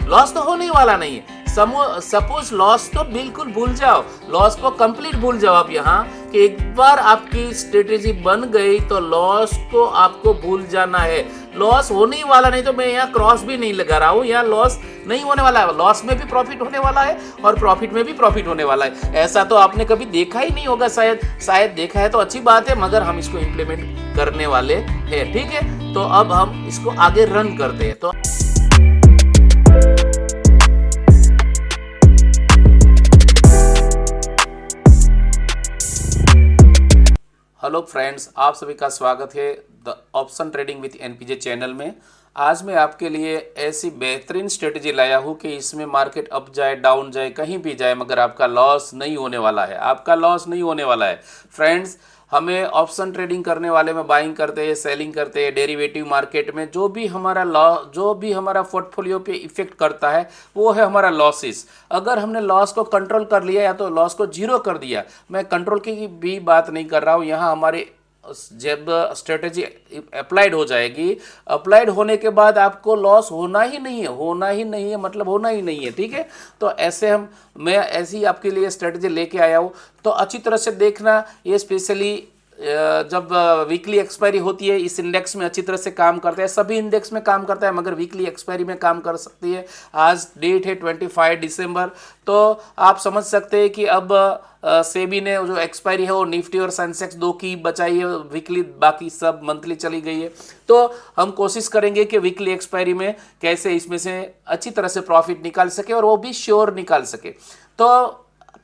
Loss तो होने वाला नहीं है। सपोज लॉस तो बिल्कुल भूल जाओ, लॉस को कंप्लीट भूल जाओ आप यहाँ, कि एक बार आपकी स्ट्रेटेजी बन गई तो लॉस को आपको भूल जाना है। लॉस होने वाला नहीं, तो मैं यहाँ क्रॉस भी नहीं लगा रहा हूँ, यहाँ लॉस नहीं होने वाला है। लॉस में भी प्रॉफिट होने वाला है और प्रॉफिट में भी प्रॉफिट होने वाला है। ऐसा तो आपने कभी देखा ही नहीं होगा, शायद देखा है तो अच्छी बात है, मगर हम इसको इम्प्लीमेंट करने वाले हैं। ठीक है, तो अब हम इसको आगे रन करते हैं। तो हेलो फ्रेंड्स, आप सभी का स्वागत है the option trading with NPJ channel में। आज मैं आपके लिए ऐसी बेहतरीन स्ट्रेटजी लाया हूँ कि इसमें मार्केट अप जाए डाउन जाए कहीं भी जाए, मगर आपका लॉस नहीं होने वाला है। आपका लॉस नहीं होने वाला है फ्रेंड्स। हमें ऑप्शन ट्रेडिंग करने वाले में बाइंग करते हैं, सेलिंग करते हैं, डेरिवेटिव मार्केट में जो भी हमारा पोर्टफोलियो पे इफेक्ट करता है वो है हमारा लॉसेस। अगर हमने लॉस को कंट्रोल कर लिया या तो लॉस को जीरो कर दिया, मैं कंट्रोल की भी बात नहीं कर रहा हूँ यहाँ। हमारे जब स्ट्रेटेजी अप्लाइड हो जाएगी, अप्लाइड होने के बाद आपको लॉस होना ही नहीं है, होना ही नहीं है, मतलब होना ही नहीं है। ठीक है, तो ऐसे मैं ऐसी आपके लिए स्ट्रेटेजी लेके आया हूँ। तो अच्छी तरह से देखना, ये स्पेशली जब वीकली एक्सपायरी होती है, इस इंडेक्स में अच्छी तरह से काम करता है। सभी इंडेक्स में काम करता है मगर वीकली एक्सपायरी में काम कर सकती है। आज डेट है 25 दिसंबर, तो आप समझ सकते हैं कि अब सेबी ने जो एक्सपायरी है वो निफ्टी और सेंसेक्स दो की बचाई है वीकली, बाकी सब मंथली चली गई है। तो हम कोशिश करेंगे कि वीकली एक्सपायरी में कैसे इसमें से अच्छी तरह से प्रॉफिट निकाल सके और वो भी श्योर निकाल सके। तो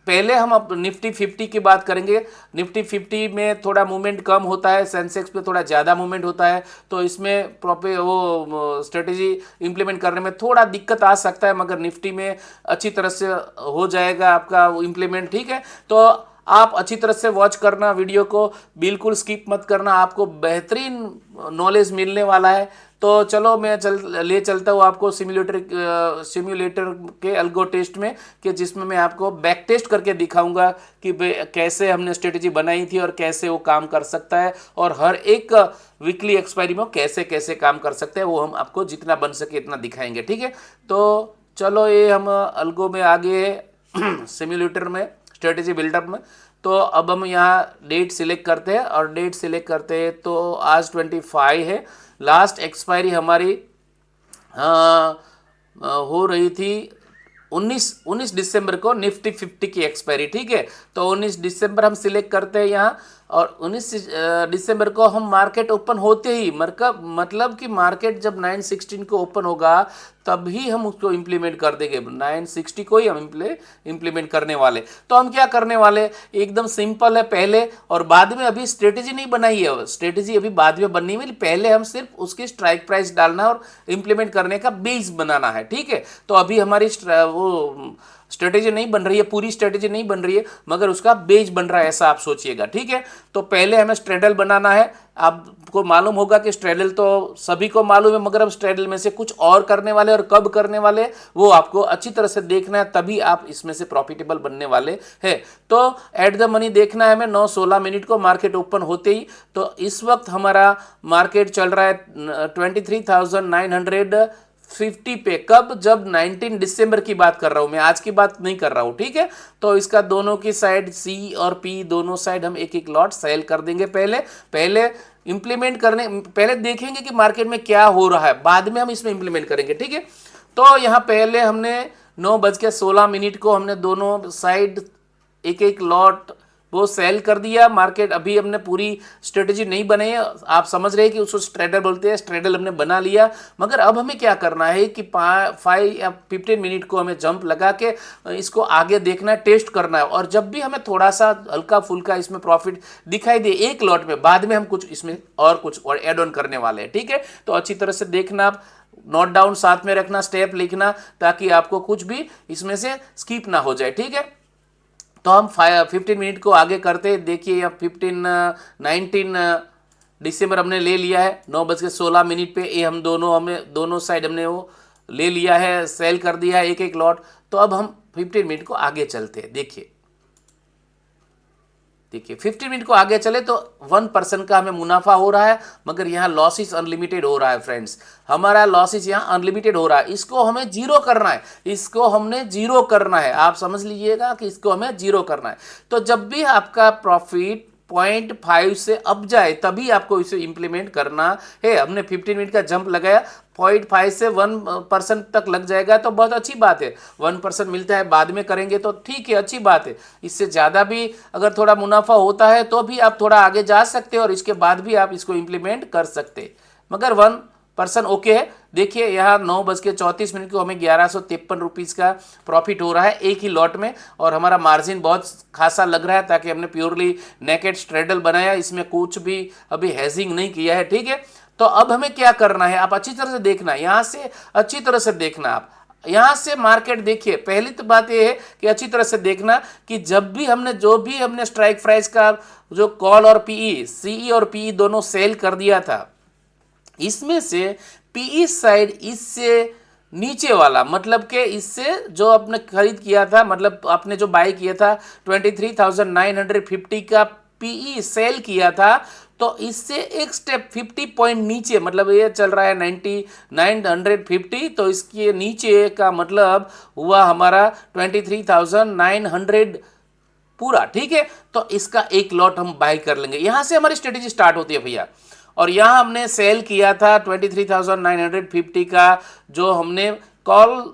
पहले हम अब निफ्टी 50 की बात करेंगे। निफ्टी 50 में थोड़ा मूवमेंट कम होता है, सेंसेक्स पे थोड़ा ज़्यादा मूवमेंट होता है, तो इसमें प्रॉपर वो स्ट्रेटेजी इंप्लीमेंट करने में थोड़ा दिक्कत आ सकता है, मगर निफ्टी में अच्छी तरह से हो जाएगा आपका इंप्लीमेंट। ठीक है, तो आप अच्छी तरह से वॉच करना, वीडियो को बिल्कुल स्किप मत करना, आपको बेहतरीन नॉलेज मिलने वाला है। तो चलो मैं ले चलता हूँ आपको सिम्युलेटर के अल्गो टेस्ट में, कि जिसमें मैं आपको बैक टेस्ट करके दिखाऊंगा कि कैसे हमने स्ट्रेटेजी बनाई थी और कैसे वो काम कर सकता है, और हर एक वीकली एक्सपायरी में कैसे कैसे काम कर सकते हैं वो हम आपको जितना बन सके इतना दिखाएंगे। ठीक है, तो चलो ये हम अल्गो में आगे सिम्युलेटर में स्ट्रेटेजी बिल्डअप में। तो अब हम यहाँ डेट सिलेक्ट करते हैं, और डेट सिलेक्ट करते हैं तो आज 25 है। लास्ट एक्सपायरी हमारी हो रही थी 19 दिसंबर को, निफ्टी 50 की एक्सपायरी। ठीक है, तो 19 दिसंबर हम सिलेक्ट करते हैं यहाँ, और 19 दिसंबर को हम मार्केट ओपन होते ही, मतलब कि मार्केट जब 916 को ओपन होगा तभी हम उसको इम्प्लीमेंट कर देंगे। 960 को ही हम इम्प्लीमेंट करने वाले। तो हम क्या करने वाले, एकदम सिंपल है। पहले और बाद में, अभी स्ट्रेटेजी नहीं बनाई है, स्ट्रेटेजी अभी बाद में बननी है। पहले हम सिर्फ उसकी स्ट्राइक प्राइस डालना और इम्प्लीमेंट करने का बेस बनाना है। ठीक है, तो अभी हमारी वो स्ट्रेटेजी नहीं बन रही है, पूरी स्ट्रेटेजी नहीं बन रही है, मगर उसका बेस बन रहा है, ऐसा आप सोचिएगा। ठीक है, तो पहले हमें स्ट्रेडल बनाना है। आपको मालूम होगा कि स्ट्रेडल तो सभी को मालूम है, मगर हम स्ट्रेडल में से कुछ और करने वाले, और कब करने वाले वो आपको अच्छी तरह से देखना है, तभी आप इसमें से प्रॉफिटेबल बनने वाले हैं। तो एट द मनी देखना है हमें 9:16 मिनट को मार्केट ओपन होते ही। तो इस वक्त हमारा मार्केट चल रहा है 23,950 पे। कब, जब 19 दिसंबर की बात कर रहा हूं मैं, आज की बात नहीं कर रहा हूं। ठीक है, तो इसका दोनों की साइड सी और पी, दोनों साइड हम एक एक लॉट सेल कर देंगे। पहले इंप्लीमेंट करने, पहले देखेंगे कि मार्केट में क्या हो रहा है, बाद में हम इसमें इंप्लीमेंट करेंगे। ठीक है, तो यहाँ पहले हमने 9:16 को हमने दोनों साइड एक एक लॉट वो सेल कर दिया। मार्केट अभी हमने पूरी स्ट्रेटेजी नहीं बनाई है, आप समझ रहे हैं कि उसको स्ट्रेडल बोलते हैं, स्ट्रेडल हमने बना लिया। मगर अब हमें क्या करना है कि 5 या 15 मिनट को हमें जंप लगा के इसको आगे देखना है, टेस्ट करना है। और जब भी हमें थोड़ा सा हल्का फुल्का इसमें प्रॉफिट दिखाई दे एक लॉट में, बाद में हम कुछ इसमें और कुछ और एड ऑन करने वाले हैं। ठीक है, तो अच्छी तरह से देखना, आप नोट डाउन साथ में रखना, स्टेप लिखना, ताकि आपको कुछ भी इसमें से स्किप ना हो जाए। ठीक है, तो हम 15 मिनट को आगे करते हैं। देखिए, 19 दिसंबर हमने ले लिया है 9:16 पे। ये हमें दोनों साइड हमने वो ले लिया है, सेल कर दिया है एक एक लॉट। तो अब हम 15 मिनट को आगे चलते हैं। देखिए, देखिए 15 मिनट को आगे चले तो 1% का हमें मुनाफा हो रहा है, मगर यहाँ लॉसेस अनलिमिटेड हो रहा है फ्रेंड्स। हमारा लॉसेस यहाँ अनलिमिटेड हो रहा है, इसको हमें जीरो करना है, इसको हमने जीरो करना है। आप समझ लीजिएगा कि इसको हमें जीरो करना है। तो जब भी आपका प्रॉफिट 0.5 से अब जाए तभी आपको इसे इंप्लीमेंट करना है। हमने 15 मिनट का जंप लगाया, 0.5 से 1% तक लग जाएगा तो बहुत अच्छी बात है। 1% मिलता है बाद में करेंगे तो ठीक है, अच्छी बात है। इससे ज़्यादा भी अगर थोड़ा मुनाफा होता है तो भी आप थोड़ा आगे जा सकते हैं और इसके बाद भी आप इसको इम्प्लीमेंट कर सकते हैं, मगर 1% ओके है। देखिए यहाँ 9:34 को हमें 1153 रुपीज़ का प्रॉफिट हो रहा है एक ही लॉट में, और हमारा मार्जिन बहुत खासा लग रहा है, ताकि हमने प्योरली नेकेड स्ट्रेडल बनाया, इसमें कुछ भी अभी हेजिंग नहीं किया है, ठीक है। तो अब हमें क्या करना है, आप अच्छी तरह से देखना, यहाँ से अच्छी तरह से देखना। आप यहाँ से मार्केट देखिए, पहली तो बात यह है कि अच्छी तरह से देखना कि जब भी हमने जो भी हमने स्ट्राइक प्राइस का जो कॉल और पीई, सीई और पीई दोनों सेल कर दिया था, इसमें से पीई साइड इससे नीचे वाला, मतलब कि इससे जो आपने खरीद किया था, मतलब आपने जो बाय किया था 23,950 का पीई सेल किया था, तो इससे एक स्टेप 50 पॉइंट नीचे, मतलब ये चल रहा है 950, तो इसके नीचे का मतलब हुआ हमारा 23,900 पूरा, ठीक है। तो इसका एक लॉट हम बाय कर लेंगे, यहां से हमारी स्ट्रेटेजी स्टार्ट होती है भैया। और यहां हमने सेल किया था 23,950 का, जो हमने कॉल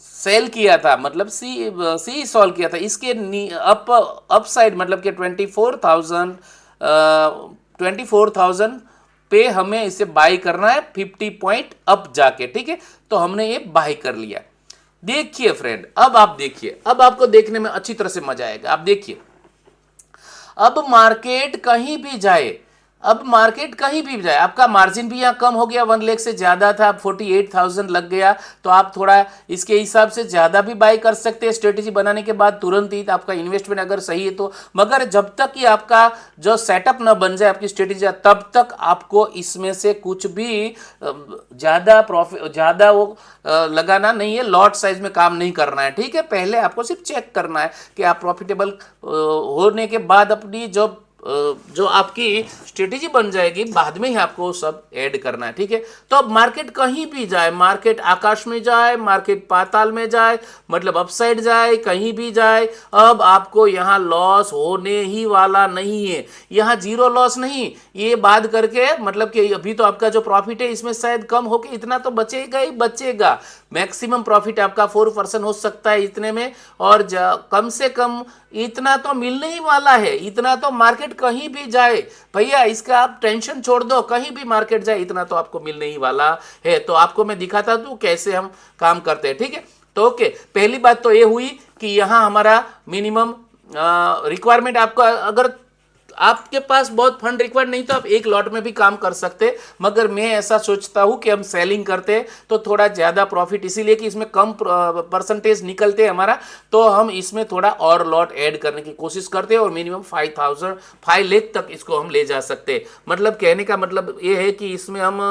सेल किया था, मतलब सी सॉल्व किया था, इसके अप साइड मतलब कि 24,000 पे हमें इसे बाई करना है 50 पॉइंट अप जाके, ठीक है। तो हमने ये बाई कर लिया। देखिए फ्रेंड, अब आप देखिए, अब आपको देखने में अच्छी तरह से मजा आएगा। आप देखिए, अब मार्केट कहीं भी जाए, अब मार्केट कहीं भी जाए, आपका मार्जिन भी यहाँ कम हो गया, 1 लाख से ज़्यादा था, 48,000 लग गया, तो आप थोड़ा इसके हिसाब से ज़्यादा भी बाय कर सकते हैं स्ट्रेटेजी बनाने के बाद तुरंत ही, आपका इन्वेस्टमेंट अगर सही है तो। मगर जब तक कि आपका जो सेटअप ना बन जाए आपकी स्ट्रेटेजी, तब तक आपको इसमें से कुछ भी ज़्यादा प्रॉफिट, ज़्यादा वो लगाना नहीं है, लॉट साइज में काम नहीं करना है, ठीक है। पहले आपको सिर्फ चेक करना है कि आप प्रॉफिटेबल होने के बाद अपनी जो आपकी स्ट्रेटेजी बन जाएगी, बाद में ही आपको सब ऐड करना है, ठीक है। तो अब मार्केट कहीं भी जाए, मार्केट आकाश में जाए, मार्केट पाताल में जाए, मतलब अपसाइड जाए, कहीं भी जाए, अब आपको यहाँ लॉस होने ही वाला नहीं है। यहाँ जीरो लॉस नहीं, ये बात करके मतलब कि अभी तो आपका जो प्रॉफिट है इसमें शायद कम होके इतना तो बचेगा ही बचेगा। मैक्सिमम प्रॉफिट आपका 4% हो सकता है इतने में, और कम से कम इतना तो मिलने ही वाला है। इतना तो मार्केट कहीं भी जाए भैया, इसका आप टेंशन छोड़ दो, कहीं भी मार्केट जाए इतना तो आपको मिलने ही वाला है। तो आपको मैं दिखाता हूं कैसे हम काम करते हैं, ठीक है। तो ओके, पहली बात तो ये हुई कि यहां हमारा मिनिमम रिक्वायरमेंट, आपका अगर आपके पास बहुत फंड रिक्वायर्ड नहीं तो आप एक लॉट में भी काम कर सकते, मगर मैं ऐसा सोचता हूं कि हम सेलिंग करते तो थोड़ा ज़्यादा प्रॉफिट, इसीलिए कि इसमें कम परसेंटेज निकलते हैं हमारा, तो हम इसमें थोड़ा और लॉट ऐड करने की कोशिश करते हैं और मिनिमम 5 लाख तक इसको हम ले जा सकते हैं। मतलब कहने का मतलब ये है कि इसमें हम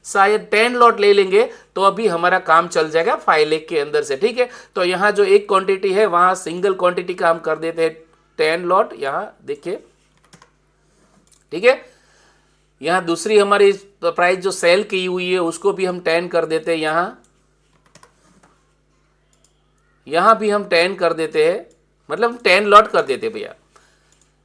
शायद 10 लॉट ले लेंगे तो अभी हमारा काम चल जाएगा 5 लाख के अंदर से, ठीक है। तो यहाँ जो एक क्वांटिटी है वहाँ सिंगल क्वांटिटी का हम कर देते हैं 10 लॉट, यहाँ देखिए, ठीक है। यहां दूसरी हमारी प्राइस जो सेल की हुई है उसको भी हम 10 कर देते हैं, यहां भी हम 10 कर देते हैं, मतलब 10 लॉट कर देते हैं भैया।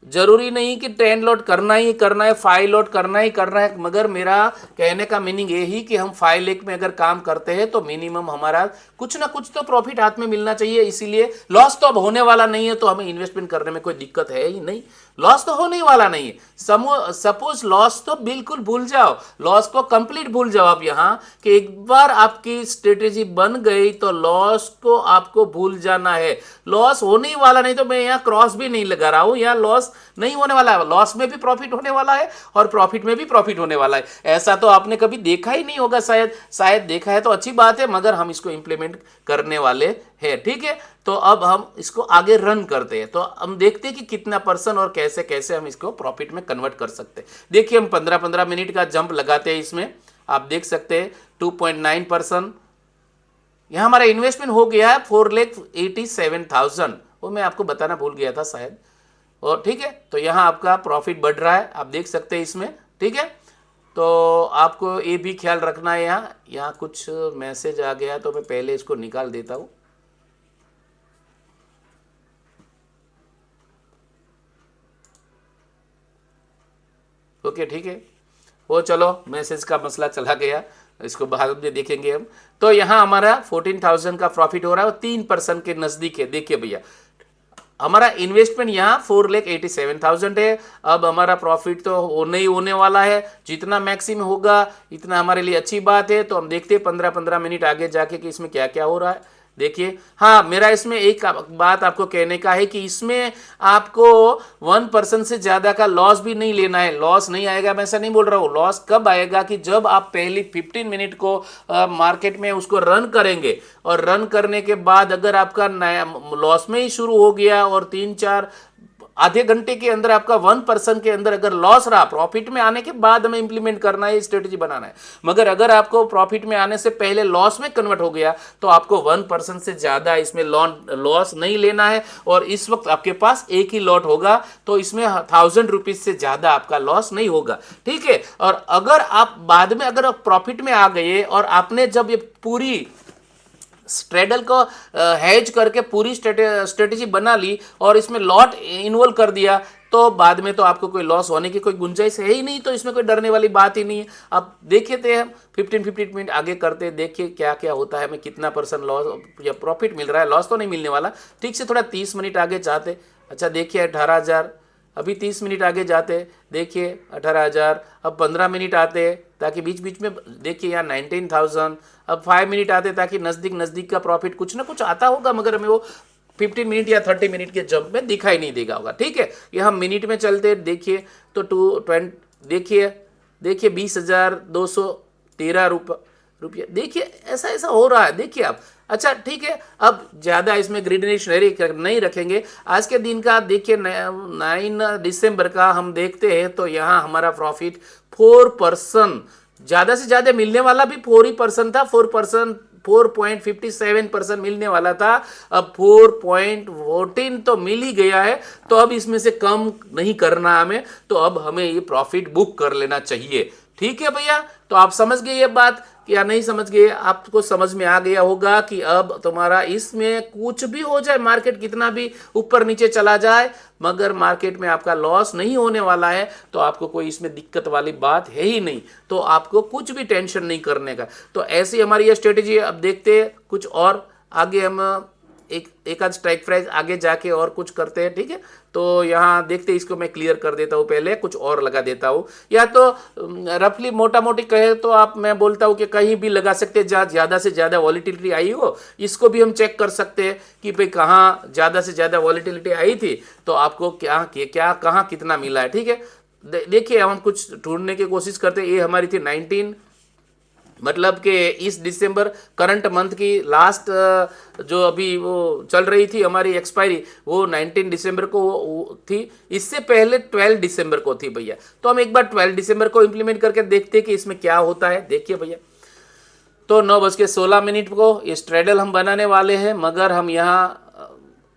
जरूरी नहीं कि 10 लॉट करना ही करना है, 5 लॉट करना ही करना है, मगर मेरा कहने का मीनिंग यही कि हम 5 लाख में अगर काम करते हैं तो मिनिमम हमारा कुछ ना कुछ तो प्रॉफिट हाथ में मिलना चाहिए। इसीलिए लॉस तो अब होने वाला नहीं है, तो हमें इन्वेस्टमेंट करने में कोई दिक्कत है ही नहीं, लॉस तो होने वाला नहीं है। सपोज लॉस तो बिल्कुल भूल जाओ, लॉस को कंप्लीट भूल जाओ आप, यहाँ कि एक बार आपकी स्ट्रेटेजी बन गई तो लॉस को आपको भूल जाना है। लॉस होने वाला नहीं, तो मैं यहाँ क्रॉस भी नहीं लगा रहा हूं, यहाँ लॉस नहीं होने वाला है, लॉस में भी प्रॉफिट होने वाला है और प्रॉफिट में भी प्रॉफिट होने वाला है। ऐसा तो आपने कभी देखा ही नहीं होगा, शायद देखा है तो अच्छी बात है, मगर हम इसको इंप्लीमेंट करने वाले हैं, ठीक है। तो अब हम इसको आगे रन करते हैं, तो हम देखते हैं कि कितना परसेंट और कैसे कैसे हम इसको प्रॉफिट में कन्वर्ट कर सकते हैं। देखिए हम 15-15 मिनट का जंप लगाते हैं इसमें, आप देख सकते हैं 2.9%। यहाँ हमारा इन्वेस्टमेंट हो गया है 4,87,000, वो मैं आपको बताना भूल गया था शायद, और ठीक है, तो यहाँ आपका प्रॉफिट बढ़ रहा है, आप देख सकते हैं इसमें। ठीक है, तो आपको ये भी ख्याल रखना है। यहाँ यहाँ कुछ मैसेज आ गया तो मैं पहले इसको निकाल देता हूँ। ओके, ठीक है, वो चलो मैसेज का मसला चला गया, इसको बाद में देखेंगे हम। तो यहाँ हमारा 14,000 का प्रॉफिट हो रहा है और 3% के नज़दीक है। देखिए भैया, हमारा इन्वेस्टमेंट यहाँ 4,87,000 है। अब हमारा प्रॉफिट तो होने ही होने वाला है, जितना मैक्सिमम होगा इतना हमारे लिए अच्छी बात है। तो हम देखते हैं 15-15 मिनट आगे जाके कि इसमें क्या क्या हो रहा है। देखिए, हाँ, मेरा इसमें एक बात आपको कहने का है कि इसमें आपको 1% से ज़्यादा का लॉस भी नहीं लेना है। लॉस नहीं आएगा, मैं ऐसा नहीं बोल रहा हूँ। लॉस कब आएगा कि जब आप पहली 15 मिनट को मार्केट में उसको रन करेंगे, और रन करने के बाद अगर आपका नया लॉस में ही शुरू हो गया और 3-4 आधे घंटे के अंदर आपका 1% के अंदर अगर लॉस रहा, प्रॉफिट में आने के बाद हमें इंप्लीमेंट करना है, स्ट्रेटेजी बनाना है। मगर अगर आपको प्रॉफिट में आने से पहले लॉस में कन्वर्ट हो गया तो आपको 1% से ज़्यादा इसमें लॉस नहीं लेना है। और इस वक्त आपके पास एक ही लॉट होगा, तो इसमें 1,000 रुपीज़ से ज़्यादा आपका लॉस नहीं होगा। ठीक है, और अगर आप बाद में अगर प्रॉफिट में आ गए और आपने जब ये पूरी स्ट्रेडल को हैज करके पूरी स्ट्रेटेजी बना ली और इसमें लॉट इन्वॉल्व कर दिया, तो बाद में तो आपको कोई लॉस होने की कोई गुंजाइश है ही नहीं। तो इसमें कोई डरने वाली बात ही नहीं है। अब देखिए थे हम 15 मिनट आगे करते, देखिए क्या क्या होता है, हमें कितना % लॉस या प्रॉफिट मिल रहा है। लॉस तो नहीं मिलने वाला। ठीक से थोड़ा 30 मिनट आगे जाते, अच्छा देखिए 18,000, अभी 30 मिनट आगे जाते, देखिए 18,000, अब 15 मिनट आते ताकि बीच बीच में देखिए यहाँ 19,000, अब 5 मिनट आते ताकि नज़दीक का प्रॉफिट कुछ ना कुछ आता होगा, मगर हमें वो 15 मिनट या 30 मिनट के जंप में दिखाई नहीं देगा होगा। ठीक है, ये हम मिनट में चलते देखिए तो 220, देखिए 20,213 रुपये। देखिए ऐसा ऐसा हो रहा है, देखिए आप। अच्छा ठीक है, अब ज़्यादा इसमें ग्रीडनेस नहीं रखेंगे। आज के दिन का देखिए 9 दिसंबर का हम देखते हैं तो यहाँ हमारा प्रॉफिट 4%, ज़्यादा से ज़्यादा मिलने वाला भी 4% था। 4.57% मिलने वाला था, अब 4.14 तो मिल ही गया है। तो अब इसमें से कम नहीं करना हमें, तो अब हमें ये प्रॉफिट बुक कर लेना चाहिए। ठीक है भैया, तो आप समझ गए ये बात या नहीं समझ गए? आपको समझ में आ गया होगा कि अब तुम्हारा इसमें कुछ भी हो जाए, मार्केट कितना भी ऊपर नीचे चला जाए, मगर मार्केट में आपका लॉस नहीं होने वाला है। तो आपको कोई इसमें दिक्कत वाली बात है ही नहीं, तो आपको कुछ भी टेंशन नहीं करने का। तो ऐसी हमारी ये स्ट्रेटेजी है। अब देखते हैं कुछ और आगे, हम एक आध स्ट्राइक प्राइस आगे जाके और कुछ करते हैं। ठीक है, तो यहाँ देखते हैं, इसको मैं क्लियर कर देता हूँ, पहले कुछ और लगा देता हूँ। या तो रफली मोटा मोटी कहे तो आप, मैं बोलता हूँ कि कहीं भी लगा सकते हैं जहाँ ज़्यादा से ज़्यादा वॉलीटिलिटी आई हो। इसको भी हम चेक कर सकते हैं कि भाई कहाँ ज़्यादा से ज़्यादा वॉलीटिलिटी आई थी, तो आपको क्या कहाँ कितना मिला है। ठीक है, देखिए हम कुछ ढूंढने की कोशिश करते हैं। ये हमारी थी 19, मतलब कि इस दिसंबर करंट मंथ की लास्ट जो अभी वो चल रही थी हमारी एक्सपायरी, वो 19 दिसंबर को थी। इससे पहले 12 दिसंबर को थी भैया। तो हम एक बार 12 दिसंबर को इम्प्लीमेंट करके देखते हैं कि इसमें क्या होता है। देखिए भैया, तो 9:16 को ये स्ट्रेडल हम बनाने वाले हैं, मगर हम यहाँ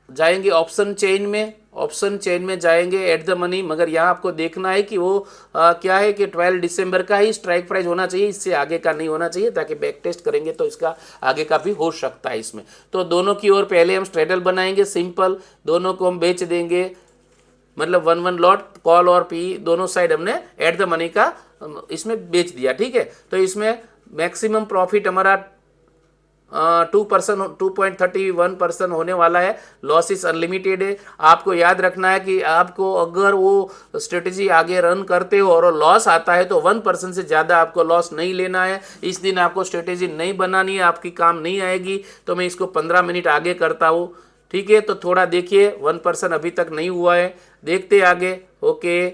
जाएंगे ऑप्शन चेन में जाएंगे एट द मनी। मगर यहाँ आपको देखना है कि वो क्या है कि 12 दिसंबर का ही स्ट्राइक प्राइस होना चाहिए, इससे आगे का नहीं होना चाहिए, ताकि बैक टेस्ट करेंगे तो इसका आगे का भी हो सकता है इसमें। तो दोनों की ओर पहले हम स्ट्रेडल बनाएंगे, सिंपल, दोनों को हम बेच देंगे, मतलब 1 लॉट कॉल और पी दोनों साइड हमने एट द मनी का इसमें बेच दिया। ठीक है, तो इसमें मैक्सिमम प्रॉफिट हमारा 2.31% होने वाला है। लॉसेस अनलिमिटेड है। आपको याद रखना है कि आपको अगर वो स्ट्रेटेजी आगे रन करते हो और लॉस आता है तो 1% से ज़्यादा आपको लॉस नहीं लेना है। इस दिन आपको स्ट्रेटेजी नहीं बनानी है, आपकी काम नहीं आएगी। तो मैं इसको 15 मिनट आगे करता हूँ। ठीक है, तो थोड़ा देखिए 1% अभी तक नहीं हुआ है, देखते आगे। ओके,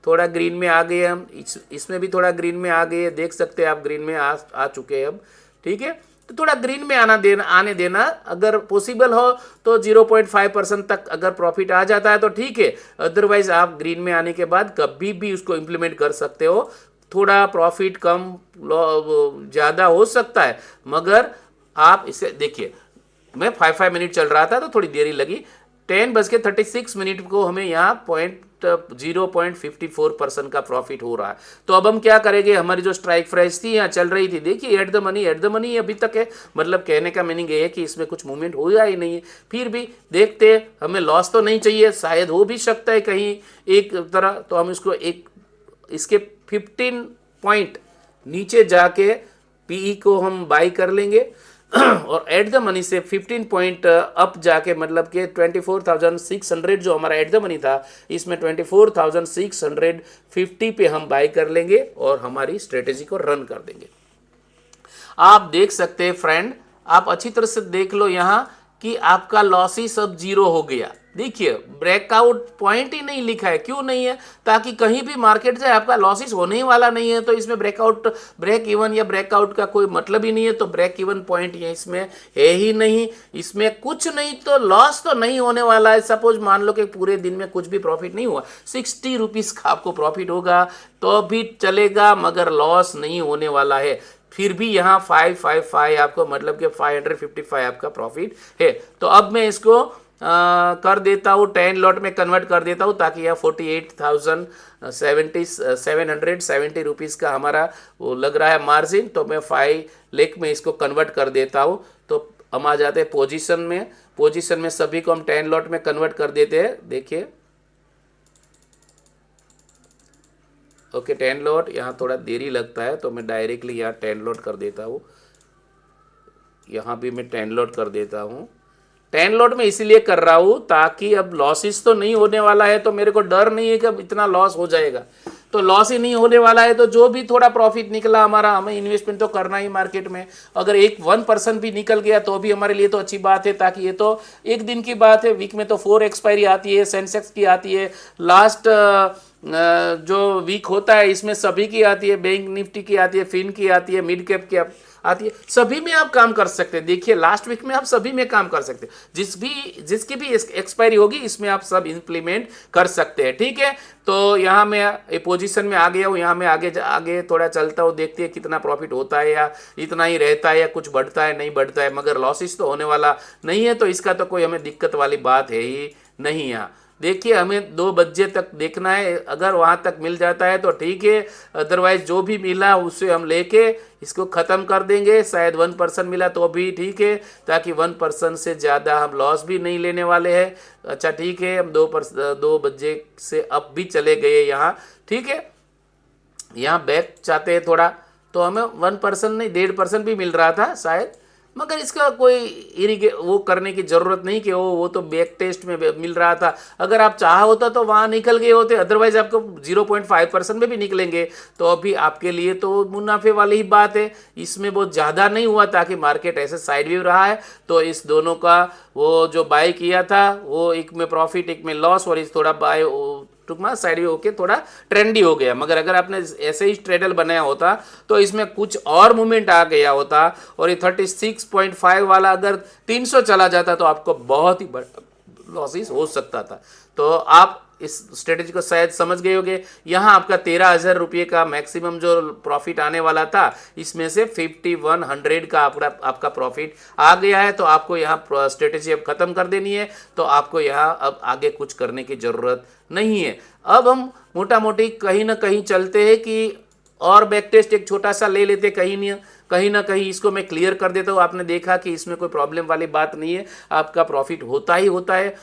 थोड़ा ग्रीन में आ गए हम, इसमें भी थोड़ा ग्रीन में आ गए, देख सकते हैं आप ग्रीन में आ चुके हैं अब। ठीक है, तो थोड़ा ग्रीन में आने देना, अगर पॉसिबल हो तो 0.5% तक अगर प्रॉफिट आ जाता है तो ठीक है, अदरवाइज आप ग्रीन में आने के बाद कभी भी उसको इम्प्लीमेंट कर सकते हो। थोड़ा प्रॉफिट कम ज़्यादा हो सकता है, मगर आप इसे देखिए, मैं 5 मिनट चल रहा था तो थोड़ी देरी लगी। 10:36 को हमें यहाँ 0.54% का प्रॉफिट हो रहा है। तो अब हम क्या करेंगे, हमारी जो स्ट्राइक प्राइस थी यहाँ चल रही थी, देखिए एट द मनी अभी तक है, मतलब कहने का मीनिंग ये है कि इसमें कुछ मूवमेंट हुआ ही नहीं है। फिर भी देखते, हमें लॉस तो नहीं चाहिए, शायद हो भी सकता है कहीं एक तरह, तो हम इसको इसके 15 पॉइंट नीचे जाके पीई को हम बाई कर लेंगे और एट द मनी से 15 पॉइंट अप जाके, मतलब कि 24,600 जो हमारा एट द मनी था, इसमें 24,650 पे हम बाई कर लेंगे और हमारी स्ट्रेटेजी को रन कर देंगे। आप देख सकते हैं फ्रेंड, आप अच्छी तरह से देख लो यहाँ कि आपका लॉसेस अब जीरो हो गया। देखिए ब्रेकआउट पॉइंट ही नहीं लिखा है, क्यों नहीं है, ताकि कहीं भी मार्केट से आपका लॉसेस होने ही वाला नहीं है, तो इसमें ब्रेक इवन या ब्रेकआउट का कोई मतलब ही नहीं है। तो ब्रेक इवन पॉइंट ये इसमें है ही नहीं, इसमें कुछ नहीं, तो लॉस तो नहीं होने वाला है। सपोज मान लो कि पूरे दिन में कुछ भी प्रॉफिट नहीं हुआ, 60 रुपीज़ का आपको प्रॉफिट होगा तो भी चलेगा, मगर लॉस नहीं होने वाला है। फिर भी यहाँ 555 आपको, मतलब कि 555 आपका प्रॉफिट है। तो अब मैं इसको कर देता हूँ, 10 लॉट में कन्वर्ट कर देता हूँ, ताकि यह 48,770 रुपीज़ का हमारा वो लग रहा है मार्जिन। तो मैं 5 लाख में इसको कन्वर्ट कर देता हूँ। तो हम आ जाते हैं पोजीशन में सभी को हम 10 लॉट में कन्वर्ट कर देते हैं। देखिए ओके 10 लॉट, यहाँ थोड़ा देरी लगता है तो मैं डायरेक्टली यहाँ 10 लॉट कर देता हूँ। यहाँ भी मैं 10 लॉट कर देता हूँ। 10 लॉट में इसीलिए कर रहा हूँ ताकि अब लॉसेस तो नहीं होने वाला है, तो मेरे को डर नहीं है कि अब इतना लॉस हो जाएगा। तो लॉस ही नहीं होने वाला है, तो जो भी थोड़ा प्रॉफिट निकला हमारा, हमें इन्वेस्टमेंट तो करना ही मार्केट में। अगर 1% भी निकल गया तो भी हमारे लिए तो अच्छी बात है, ताकि ये तो एक दिन की बात है, वीक में तो 4 एक्सपायरी आती है, सेंसेक्स की आती है, लास्ट जो वीक होता है इसमें सभी की आती है, बैंक निफ्टी की आती है, फिन की आती है, मिड कैप की आती है, सभी में आप काम कर सकते हैं। देखिए लास्ट वीक में आप सभी में काम कर सकते हैं, जिसकी भी एक्सपायरी होगी इसमें आप सब इंप्लीमेंट कर सकते हैं। ठीक है, तो यहाँ मैं पोजीशन में आ गया हूँ, यहाँ मैं आगे थोड़ा चलता हूँ, देखते हैं कितना प्रॉफिट होता है, या इतना ही रहता है, या कुछ बढ़ता है नहीं बढ़ता है, मगर लॉसेस तो होने वाला नहीं है, तो इसका तो कोई हमें दिक्कत वाली बात है ही नहीं। यहाँ देखिए हमें 2 बजे तक देखना है, अगर वहाँ तक मिल जाता है तो ठीक है, अदरवाइज जो भी मिला उससे हम लेके इसको ख़त्म कर देंगे। शायद 1% मिला तो भी ठीक है, ताकि 1% से ज़्यादा हम लॉस भी नहीं लेने वाले हैं। अच्छा ठीक है, हम 2 बजे से अब भी चले गए यहाँ। ठीक है, यहाँ बैक चाहते हैं थोड़ा, तो हमें 1% नहीं 1.5% भी मिल रहा था शायद, मगर इसका कोई वो करने की ज़रूरत नहीं कि वो तो बैक टेस्ट में मिल रहा था। अगर आप चाहा होता तो वहाँ निकल गए होते, अदरवाइज आपको 0.5% में भी निकलेंगे तो अभी आपके लिए तो मुनाफे वाली ही बात है। इसमें बहुत ज़्यादा नहीं हुआ, ताकि मार्केट ऐसे साइड व्यू रहा है, तो इस दोनों का वो जो बाय किया था वो एक में प्रॉफिट एक में लॉस, और इस थोड़ा बाय टुकमा साइड व्यू होके थोड़ा ट्रेंडी हो गया। मगर अगर आपने ऐसे ही स्ट्रेडल बनाया होता तो इसमें कुछ और मूवमेंट आ गया होता, और ये 36.5 वाला अगर 300 चला जाता तो आपको बहुत ही लॉसेस हो सकता था। तो आप इस स्ट्रेटेजी को शायद समझ गए होंगे। यहाँ आपका 13,000 रुपये का मैक्सिमम जो प्रॉफिट आने वाला था, इसमें से 5100 का आपका प्रॉफिट आ गया है। तो आपको यहाँ स्ट्रेटेजी अब ख़त्म कर देनी है, तो आपको यहाँ अब आगे कुछ करने की ज़रूरत नहीं है। अब हम मोटा मोटी कहीं ना कहीं चलते हैं कि और बैक टेस्ट एक छोटा सा ले लेते, कहीं ना कहीं इसको मैं क्लियर कर देता हूँ। आपने देखा कि इसमें कोई प्रॉब्लम वाली बात नहीं है, आपका प्रॉफिट होता ही होता है।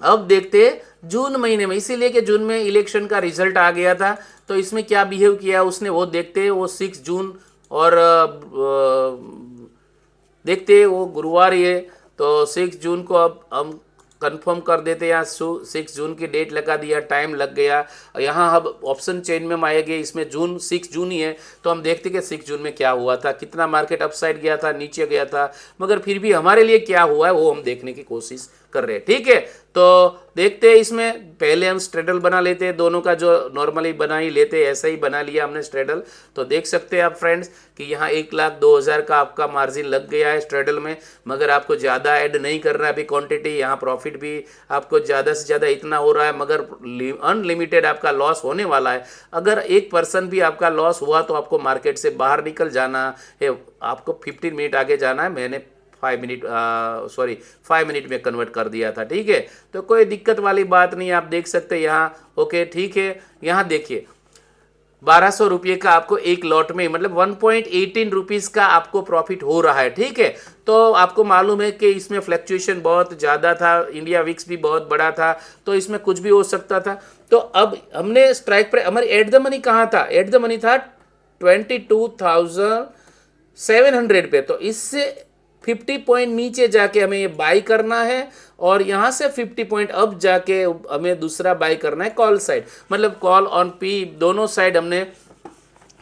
अब देखते हैं जून महीने में, इसीलिए कि जून में इलेक्शन का रिजल्ट आ गया था, तो इसमें क्या बिहेव किया उसने वो देखते हैं। वो 6 जून और देखते हैं वो गुरुवार ये, तो 6 जून को अब हम कंफर्म कर देते हैं। यहाँ 6 जून की डेट लगा दिया, टाइम लग गया। यहाँ अब ऑप्शन चेन में हम आएंगे, इसमें 6 जून ही है, तो हम देखते कि 6 जून में क्या हुआ था, कितना मार्केट अपसाइड गया था, नीचे गया था, मगर फिर भी हमारे लिए क्या हुआ है वो हम देखने की कोशिश कर रहे हैं। ठीक है, तो देखते हैं इसमें पहले हम स्ट्रेडल बना लेते हैं, दोनों का जो नॉर्मली बना ही लेते हैं, ऐसा ही बना लिया हमने स्ट्रेडल। तो देख सकते हैं आप फ्रेंड्स कि यहाँ 1,02,000 का आपका मार्जिन लग गया है स्ट्रेडल में, मगर आपको ज़्यादा ऐड नहीं करना है अभी क्वांटिटी। यहाँ प्रॉफिट भी आपको ज़्यादा से ज़्यादा इतना हो रहा है, मगर अनलिमिटेड आपका लॉस होने वाला है। अगर 1% भी आपका लॉस हुआ तो आपको मार्केट से बाहर निकल जाना है, आपको 15 मिनट आगे जाना है। मैंने 5 मिनट 5 मिनट में कन्वर्ट कर दिया था। ठीक है, तो कोई दिक्कत वाली बात नहीं, आप देख सकते हैं यहाँ। ओके ठीक है, यहाँ देखिए 1200 रुपये का आपको एक लॉट में, मतलब 1.18 रुपीज़ का आपको प्रॉफिट हो रहा है। ठीक है, तो आपको मालूम है कि इसमें फ्लैक्चुएशन बहुत ज़्यादा था, इंडिया विक्स भी बहुत बड़ा था, तो इसमें कुछ भी हो सकता था। तो अब हमने स्ट्राइक प्राइस, हमारी एट द मनी कहाँ था, एट द मनी था 22,700 पे। तो इससे 50 पॉइंट नीचे जाके हमें ये बाई करना है, और यहाँ से 50 पॉइंट अप जाके हमें दूसरा बाई करना है कॉल साइड, मतलब कॉल ऑन पी दोनों साइड हमने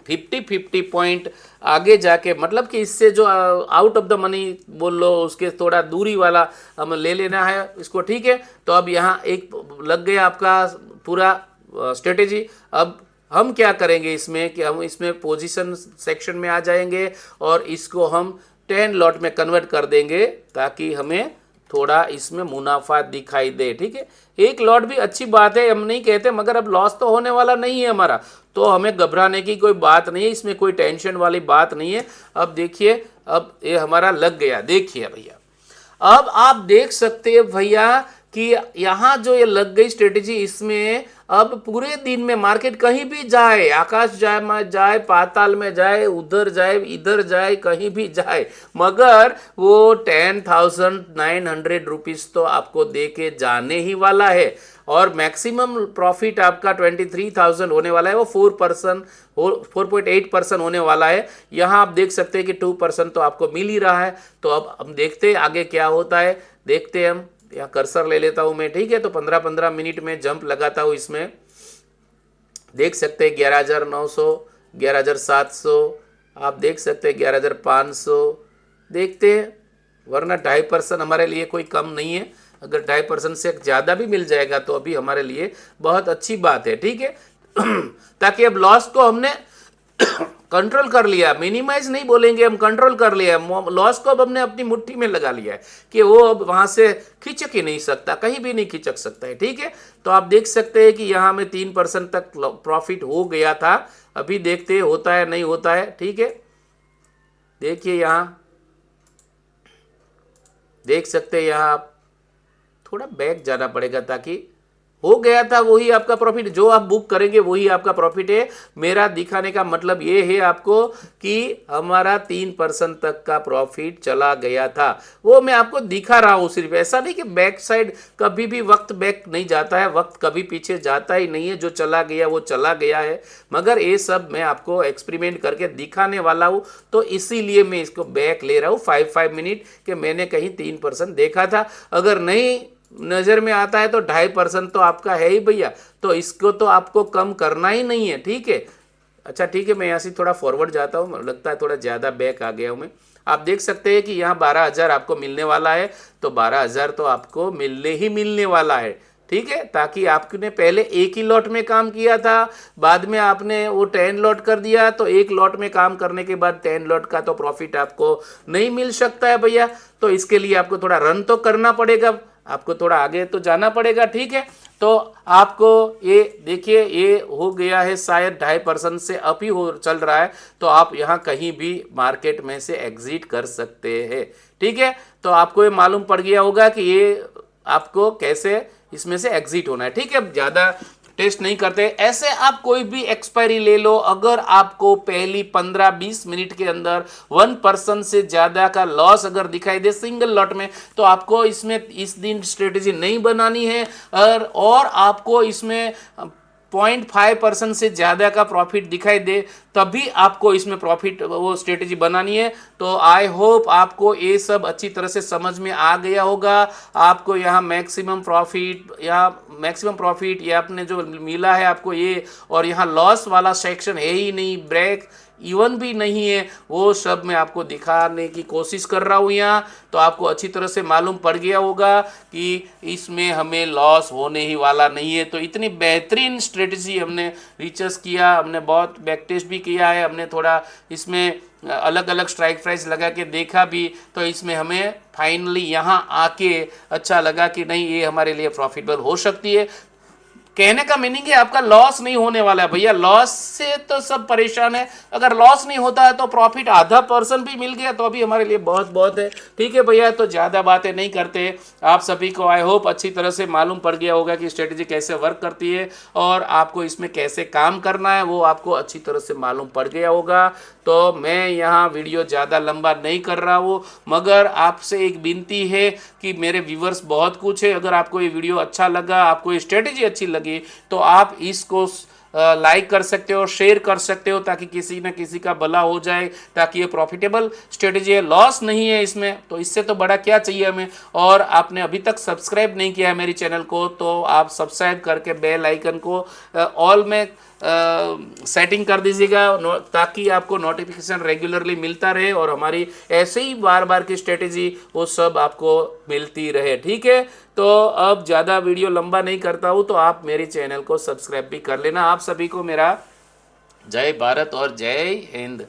50 पॉइंट आगे जाके, मतलब कि इससे जो आउट ऑफ द मनी बोल लो, उसके थोड़ा दूरी वाला हमें ले लेना है इसको। ठीक है, तो अब यहाँ एक लग गया आपका पूरा स्ट्रेटेजी। अब हम क्या करेंगे इसमें कि हम इसमें पोजीशन सेक्शन में आ जाएंगे और इसको हम 10 लॉट में कन्वर्ट कर देंगे, ताकि हमें थोड़ा इसमें मुनाफा दिखाई दे। ठीक है, एक लॉट भी अच्छी बात है, हम नहीं कहते, मगर अब लॉस तो होने वाला नहीं है हमारा, तो हमें घबराने की कोई बात नहीं है, इसमें कोई टेंशन वाली बात नहीं है। अब देखिए, अब ये हमारा लग गया, देखिए भैया। अब आप देख सकते हैं भैया कि यहाँ जो ये लग गई स्ट्रेटेजी, इसमें अब पूरे दिन में मार्केट कहीं भी जाए, आकाश जाए पाताल में जाए, उधर जाए इधर जाए, कहीं भी जाए, मगर वो 10,900 रुपीज़ तो आपको दे के जाने ही वाला है। और मैक्सिमम प्रॉफिट आपका 23,000 होने वाला है, वो 4.8% होने वाला है। यहाँ आप देख सकते हैं कि 2% तो आपको मिल ही रहा है। तो अब हम देखते हैं आगे क्या होता है, देखते हैं। हम यहाँ कर्सर ले लेता हूँ मैं। ठीक है, तो 15-15 मिनट में जंप लगाता हूँ इसमें। देख सकते हैं 11,900, 11,700, आप देख सकते हैं 11,500। देखते हैं, वरना 2.5% हमारे लिए कोई कम नहीं है। अगर 2.5% से ज़्यादा भी मिल जाएगा तो अभी हमारे लिए बहुत अच्छी बात है। ठीक है, ताकि अब लॉस को हमने कंट्रोल कर लिया, मिनिमाइज नहीं बोलेंगे, हम कंट्रोल कर लिया। लॉस को अब हमने अपनी मुट्ठी में लगा लिया है कि वो अब वहां से खिंचक ही नहीं सकता, कहीं भी नहीं खिंचक सकता है। ठीक है, तो आप देख सकते हैं कि यहाँ में 3% तक प्रॉफिट हो गया था। अभी देखते हैं होता है नहीं होता है। ठीक है, देखिए यहाँ देख सकते हैं, यहाँ आप थोड़ा बैक जाना पड़ेगा, ताकि हो गया था वही आपका प्रॉफिट, जो आप बुक करेंगे वही आपका प्रॉफिट है। मेरा दिखाने का मतलब ये है आपको कि हमारा 3% तक का प्रॉफिट चला गया था, वो मैं आपको दिखा रहा हूँ सिर्फ। ऐसा नहीं कि बैक साइड कभी भी वक्त बैक नहीं जाता है, वक्त कभी पीछे जाता ही नहीं है, जो चला गया वो चला गया है। मगर ये सब मैं आपको एक्सपेरिमेंट करके दिखाने वाला हूँ, तो इसीलिए मैं इसको बैक ले रहा हूँ 5 मिनट कि मैंने कहीं 3% देखा था। अगर नहीं नज़र में आता है तो 2.5% तो आपका है ही भैया, तो इसको तो आपको कम करना ही नहीं है। ठीक है, अच्छा ठीक है, मैं यहाँ से थोड़ा फॉरवर्ड जाता हूँ, लगता है थोड़ा ज़्यादा बैक आ गया हूँ मैं। आप देख सकते हैं कि यहाँ 12,000 आपको मिलने वाला है, तो 12,000 तो आपको मिलने वाला है। ठीक है, ताकि आपने पहले एक ही लॉट में काम किया था, बाद में आपने वो 10 लॉट कर दिया, तो एक लॉट में काम करने के बाद 10 लॉट का तो प्रॉफिट आपको नहीं मिल सकता है भैया। तो इसके लिए आपको थोड़ा रन तो करना पड़ेगा, आपको थोड़ा आगे तो जाना पड़ेगा। ठीक है, तो आपको ये देखिए, ये हो गया है शायद 2.5% से अप ही हो चल रहा है, तो आप यहाँ कहीं भी मार्केट में से एग्जिट कर सकते हैं। ठीक है, तो आपको ये मालूम पड़ गया होगा कि ये आपको कैसे इसमें से एग्जिट होना है। ठीक है, ज़्यादा टेस्ट नहीं करते। ऐसे आप कोई भी एक्सपायरी ले लो, अगर आपको पहली 15-20 मिनट के अंदर 1% से ज़्यादा का लॉस अगर दिखाई दे सिंगल लॉट में, तो आपको इसमें इस दिन स्ट्रेटेजी नहीं बनानी है, और आपको इसमें 0.5% से ज़्यादा का प्रॉफिट दिखाई दे तभी आपको इसमें प्रॉफिट वो स्ट्रेटेजी बनानी है। तो आई होप आपको ये सब अच्छी तरह से समझ में आ गया होगा। आपको यहाँ मैक्सिमम प्रॉफिट ये आपने जो मिला है आपको ये, और यहाँ लॉस वाला सेक्शन है ही नहीं, ब्रेक इवन भी नहीं है, वो सब मैं आपको दिखाने की कोशिश कर रहा हूँ यहाँ। तो आपको अच्छी तरह से मालूम पड़ गया होगा कि इसमें हमें लॉस होने ही वाला नहीं है। तो इतनी बेहतरीन स्ट्रेटजी हमने रिसर्च किया, हमने बहुत बैक टेस्ट भी किया है, हमने थोड़ा इसमें अलग अलग स्ट्राइक प्राइस लगा के देखा भी, तो इसमें हमें फाइनली यहाँ आके अच्छा लगा कि नहीं, ये हमारे लिए प्रॉफिटेबल हो सकती है। कहने का मीनिंग है आपका लॉस नहीं होने वाला है भैया। लॉस से तो सब परेशान है, अगर लॉस नहीं होता है तो प्रॉफिट आधा % भी मिल गया तो अभी हमारे लिए बहुत बहुत है। ठीक है भैया, तो ज़्यादा बातें नहीं करते। आप सभी को आई होप अच्छी तरह से मालूम पड़ गया होगा कि स्ट्रेटेजी कैसे वर्क करती है और आपको इसमें कैसे काम करना है, वो आपको अच्छी तरह से मालूम पड़ गया होगा। तो मैं यहाँ वीडियो ज़्यादा लंबा नहीं कर रहा हूँ, मगर आपसे एक विनती है कि मेरे व्यूवर्स बहुत कुछ है, अगर आपको ये वीडियो अच्छा लगा, आपको ये स्ट्रेटेजी अच्छी लगी तो आप इसको लाइक कर सकते हो, शेयर कर सकते हो, ताकि किसी न किसी का भला हो जाए, ताकि ये प्रॉफिटेबल स्ट्रेटेजी है, लॉस नहीं है इसमें, तो इससे तो बड़ा क्या चाहिए हमें। और आपने अभी तक सब्सक्राइब नहीं किया है मेरी चैनल को तो आप सब्सक्राइब करके बेल आइकन को ऑल में सेटिंग कर दीजिएगा, ताकि आपको नोटिफिकेशन रेगुलरली मिलता रहे और हमारी ऐसे ही बार बार की स्ट्रेटेजी वो सब आपको मिलती रहे। ठीक है, तो अब ज़्यादा वीडियो लंबा नहीं करता हूँ, तो आप मेरे चैनल को सब्सक्राइब भी कर लेना। आप सभी को मेरा जय भारत और जय हिंद।